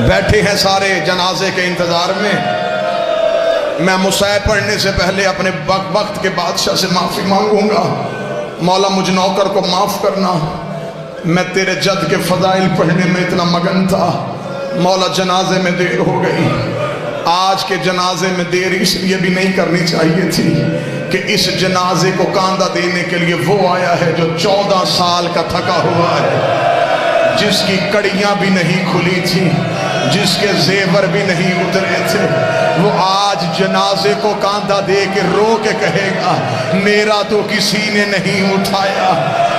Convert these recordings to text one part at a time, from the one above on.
بیٹھے ہیں سارے جنازے کے انتظار میں. میں مسائب پڑھنے سے پہلے اپنے وقت کے بادشاہ سے معافی مانگوں گا. مولا مجھ نوکر کو معاف کرنا، میں تیرے جد کے فضائل پڑھنے میں اتنا مگن تھا. مولا جنازے میں دیر ہو گئی. آج کے جنازے میں دیر اس لیے بھی نہیں کرنی چاہیے تھی کہ اس جنازے کو کاندھا دینے کے لیے وہ آیا ہے جو 14 سال کا تھکا ہوا ہے، جس کی کڑیاں بھی نہیں کھلی تھی، جس کے زیور بھی نہیں اترے تھے. وہ آج جنازے کو کاندھا دے کے رو کے کہے گا میرا تو کسی نے نہیں اٹھایا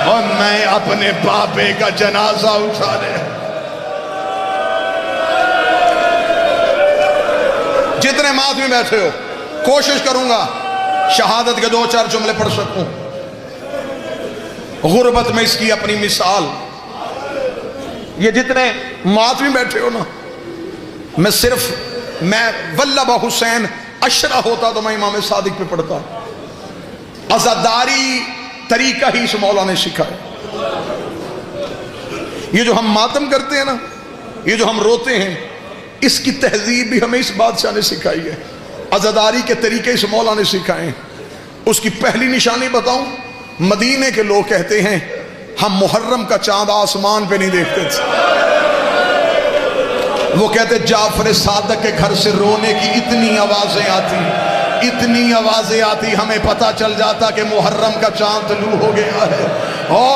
اور میں اپنے باپے کا جنازہ اٹھا رہے. جتنے مات میں بیٹھے ہو کوشش کروں گا شہادت کے 2-4 جملے پڑھ سکوں. غربت میں اس کی اپنی مثال. یہ جتنے مات میں بیٹھے ہو نا، میں واللہ حسین اشرا ہوتا تو میں امام صادق پہ پڑھتا. عزاداری طریقہ ہی اس مولا نے سکھایا. یہ جو ہم ماتم کرتے ہیں نا، یہ جو ہم روتے ہیں، اس کی تہذیب بھی ہمیں اس بادشاہ نے سکھائی ہے. عزاداری کے طریقے اس مولا نے سکھائے ہیں. اس کی پہلی نشانی بتاؤں، مدینے کے لوگ کہتے ہیں ہم محرم کا چاند آسمان پہ نہیں دیکھتے تھے. وہ کہتے جعفر صادق کے گھر سے رونے کی اتنی آوازیں آتی ہمیں پتہ چل جاتا کہ محرم کا چاند طلوع ہو گیا ہے.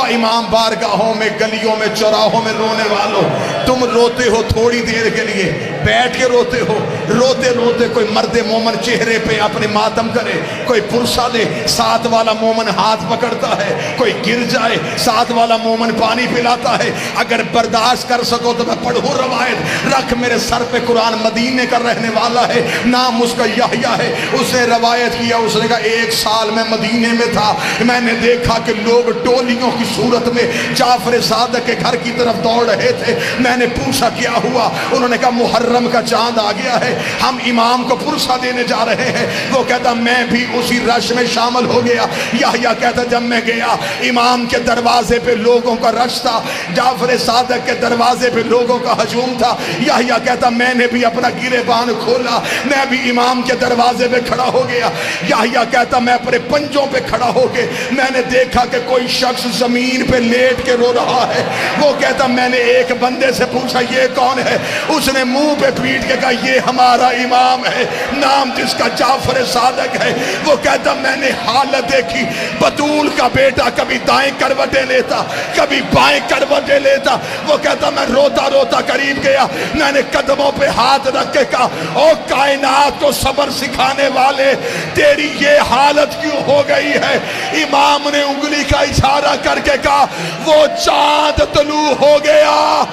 امام بارگاہوں میں، گلیوں میں، چوراہوں میں رونے والوں، تم روتے ہو تھوڑی دیر کے لیے، بیٹھ کے روتے ہو. روتے روتے کوئی مرد مومن چہرے پہ اپنے ماتم کرے، کوئی پرسا دے، ساتھ والا مومن ہاتھ پکڑتا ہے، کوئی گر جائے، ساتھ والا مومن پانی پلاتا ہے. اگر برداشت کر سکو تو میں پڑھوں روایت. رکھ میرے سر پہ قرآن، مدینے کا رہنے والا ہے، نام اس کا یحییٰ ہے. اس نے روایت کیا، اس نے کہا 1 سال میں مدینے میں تھا، میں نے دیکھا کہ لوگ ٹولیوں کی صورت میں جعفر صادق کے گھر کی طرف دوڑ رہے تھے. میں نے پوچھا کیا ہوا؟ انہوں نے کہا محرم کا چاند آ گیا ہے، ہم امام کو پرسہ دینے جا رہے ہیں. وہ کہتا میں بھی اسی رش میں شامل ہو گیا. یحییٰ کہتا جب میں گیا، امام کے دروازے پہ لوگوں کا رش تھا، جعفر صادق کے دروازے پہ لوگوں کا ہجوم تھا. یحییٰ کہتا میں نے بھی اپنا گریبان کھولا، میں بھی امام کے دروازے پہ کھڑا ہو گیا. یحییٰ کہتا میں اپنے پنجوں پہ کھڑا ہو کے میں نے دیکھا کہ کوئی شخص زمین پہ لیٹ کے رو رہا ہے. وہ کہتا میں نے ایک بندے سے پوچھا یہ کون ہے؟ اس نے منہ پہ پیٹ کے کہا یہ ہمارا امام ہے، نام جس کا جعفر صادق ہے. وہ کہتا میں نے حالت دیکھی، بطول کا بیٹا کبھی دائیں کروٹیں لیتا، کبھی بائیں کروٹیں لیتا. وہ کہتا میں روتا روتا قریب گیا، میں نے قدموں پہ ہاتھ رکھ کے کہا او کائنات کو صبر سکھانے والے، تیری یہ حالت کیوں ہو گئی ہے؟ امام نے انگلی کا اشارہ کر کے کہا وہ چاند طلوع ہو گیا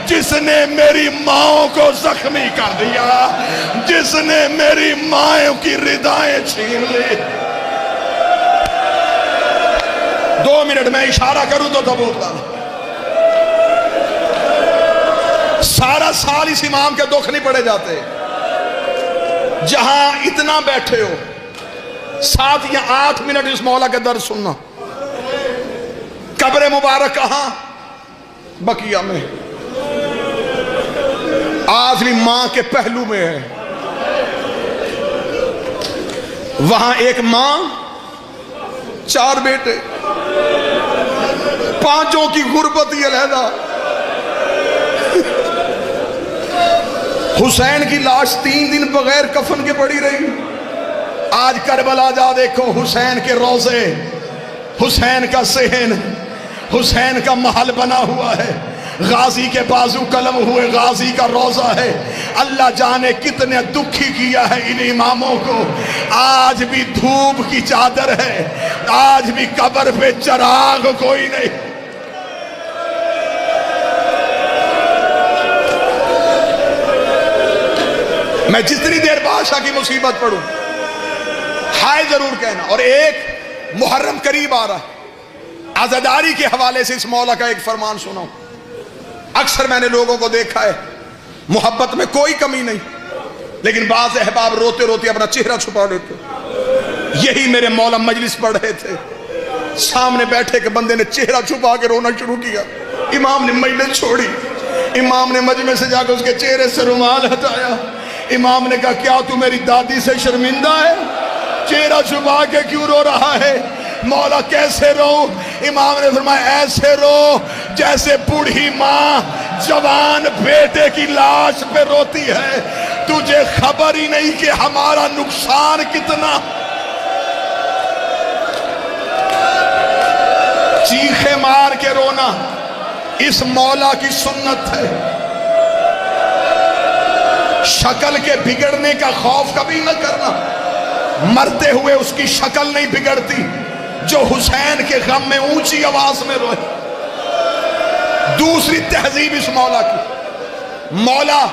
جس نے میری ماں کو زخمی کر دیا، جس نے میری ماں کی ردائیں چھین لی. 2 منٹ میں اشارہ کروں تو تبوت لانا. سارا سال اس امام کے دکھ نہیں پڑے جاتے. جہاں اتنا بیٹھے ہو، 7 یا 8 منٹ اس مولا کے درد سننا. قبر مبارک کہاں؟ بقیہ میں. آج بھی ماں کے پہلو میں ہے. وہاں ایک ماں، 4 بیٹے، 5 کی غربت ہی علیحدہ. حسین کی لاش 3 دن بغیر کفن کے پڑی رہی. آج کربلا جا دیکھو، حسین کے روزے، حسین کا صحن، حسین کا محل بنا ہوا ہے. غازی کے بازو قلم ہوئے، غازی کا روزہ ہے. اللہ جانے کتنے دکھی کیا ہے ان اماموں کو. آج بھی دھوپ کی چادر ہے، آج بھی قبر پہ چراغ کوئی نہیں. میں جتنی دیر بادشاہ کی مصیبت پڑھوں ہائے ضرور کہنا. اور ایک محرم قریب آ رہا ہے، عزاداری کے حوالے سے اس مولا کا ایک فرمان سناؤں. اکثر میں نے لوگوں کو دیکھا ہے محبت میں کوئی کمی نہیں، لیکن بعض احباب روتے روتے اپنا چہرہ چھپا لیتے. یہی میرے مولا مجلس پڑھ رہے تھے، سامنے بیٹھے کہ بندے نے چہرہ چھپا کے رونا شروع کیا. امام نے مجلس چھوڑی، امام نے مجمع سے جا کر اس کے چہرے سے رومال ہٹایا. امام نے کہا کیا تو میری دادی سے شرمندہ ہے؟ چہرہ چھپا کے کیوں رو رہا ہے؟ مولا کیسے رو؟ امام نے فرمایا ایسے رو جیسے بوڑھی ماں جوان بیٹے کی لاش پہ روتی ہے. تجھے خبر ہی نہیں کہ ہمارا نقصان کتنا. چیخے مار کے رونا اس مولا کی سنت ہے. شکل کے بگڑنے کا خوف کبھی نہ کرنا. مرتے ہوئے اس کی شکل نہیں بگڑتی جو حسین کے غم میں اونچی آواز میں روئے. دوسری تہذیب اس مولا کی. مولا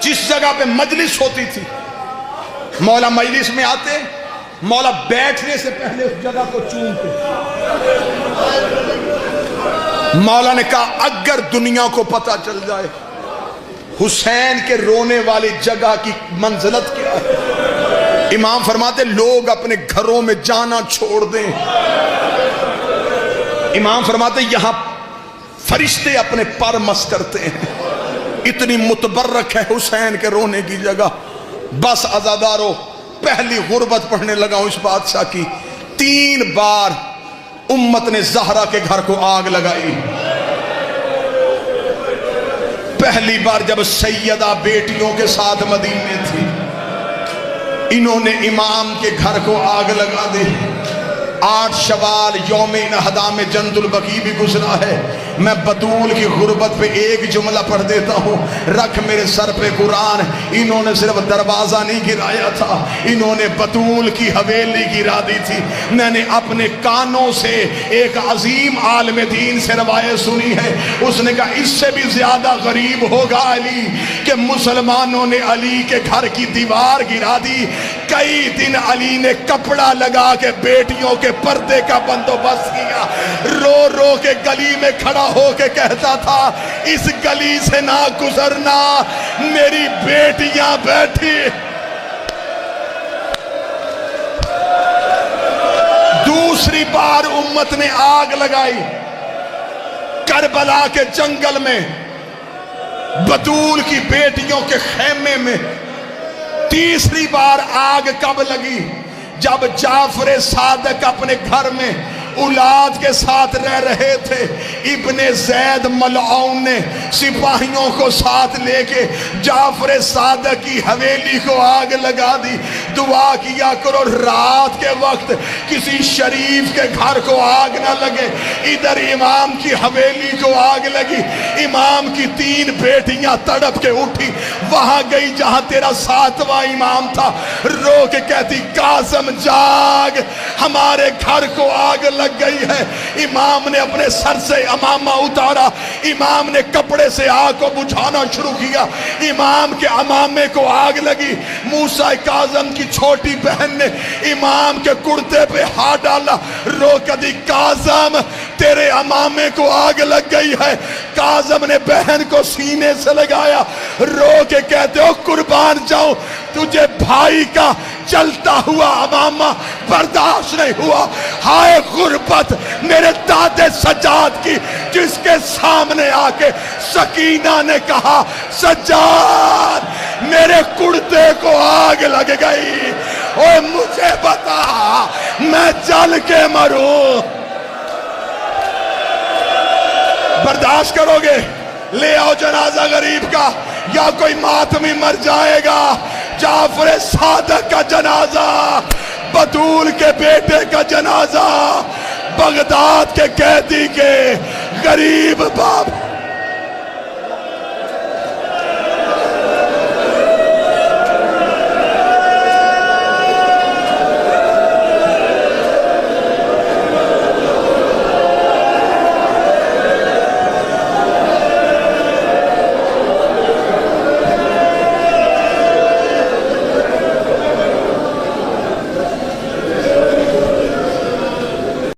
جس جگہ پہ مجلس ہوتی تھی، مولا مجلس میں آتے، مولا بیٹھنے سے پہلے اس جگہ کو چومتے. مولا نے کہا اگر دنیا کو پتہ چل جائے حسین کے رونے والی جگہ کی منزلت کیا ہے، امام فرماتے لوگ اپنے گھروں میں جانا چھوڑ دیں. امام فرماتے یہاں فرشتے اپنے پر مس کرتے ہیں، اتنی متبرک ہے حسین کے رونے کی جگہ. بس عزادارو پہلی غربت پڑھنے لگا ہوں اس بادشاہ کی. 3 بار امت نے زہرا کے گھر کو آگ لگائی. پہلی بار جب سیدہ بیٹیوں کے ساتھ مدینے تھی، انہوں نے امام کے گھر کو آگ لگا دی. 8 شوال یوم نہدا میں جنت البقیع بھی گزرا ہے. میں بطول کی غربت پہ ایک جملہ پڑھ دیتا ہوں، رکھ میرے سر پہ قرآن. انہوں نے صرف دروازہ نہیں گرایا تھا، انہوں نے بطول کی حویلی گرا دی تھی. میں نے اپنے کانوں سے ایک عظیم عالم دین سے روایت سنی ہے، اس نے کہا اس سے بھی زیادہ غریب ہوگا علی کہ مسلمانوں نے علی کے گھر کی دیوار گرا دی. کئی دن علی نے کپڑا لگا کے بیٹیوں کے پردے کا بندوبست کیا. رو رو کے گلی میں کھڑا ہو کے کہتا تھا اس گلی سے نہ گزرنا، میری بیٹیاں بیٹھی. دوسری بار امت نے آگ لگائی کربلا کے جنگل میں، بطول کی بیٹیوں کے خیمے میں. تیسری بار آگ کب لگی؟ جب جعفر صادق اپنے گھر میں اولاد کے ساتھ رہ رہے تھے. ابن زید ملعون نے سپاہیوں کو ساتھ لے کے جعفر صادق کی حویلی کو آگ لگا دی. دعا کیا کرو رات کے وقت کسی شریف کے گھر کو آگ نہ لگے. ادھر امام کی حویلی کو آگ لگی. امام کی 3 بیٹیاں تڑپ کے اٹھی، وہاں گئی جہاں تیرا 7واں امام تھا. رو کے کہتی قاسم جاگ، ہمارے گھر کو آگ لگ گئی ہے. امام نے اپنے سر سے امامہ اتارا، امام نے کپڑے سے آگ کو بجھانا شروع کیا. امام کے امامے کو آگ لگی. موسیٰ کاظم کی چھوٹی بہن نے امام کے کرتے پہ ہاتھ ڈالا. رو کے دی کاظم تیرے امامے کو آگ لگ گئی ہے. کاظم نے بہن کو سینے سے لگایا. رو کے کہتے ہو قربان جاؤں، تجھے بھائی کا چلتا ہوا امامہ برداشت نہیں ہوا. ہائے غربت میرے دادے سجاد کی، جس کے سامنے آ کے سکینہ نے کہا سجاد میرے کرتے کو آگ لگ گئی، اور مجھے بتا میں جل کے مروں. برداشت کرو گے؟ لے آؤ جنازہ غریب کا، یا کوئی ماتمی مر جائے گا. جعفر صادق کا جنازہ، بطول کے بیٹے کا جنازہ، بغداد کے قیدی کے غریب باپ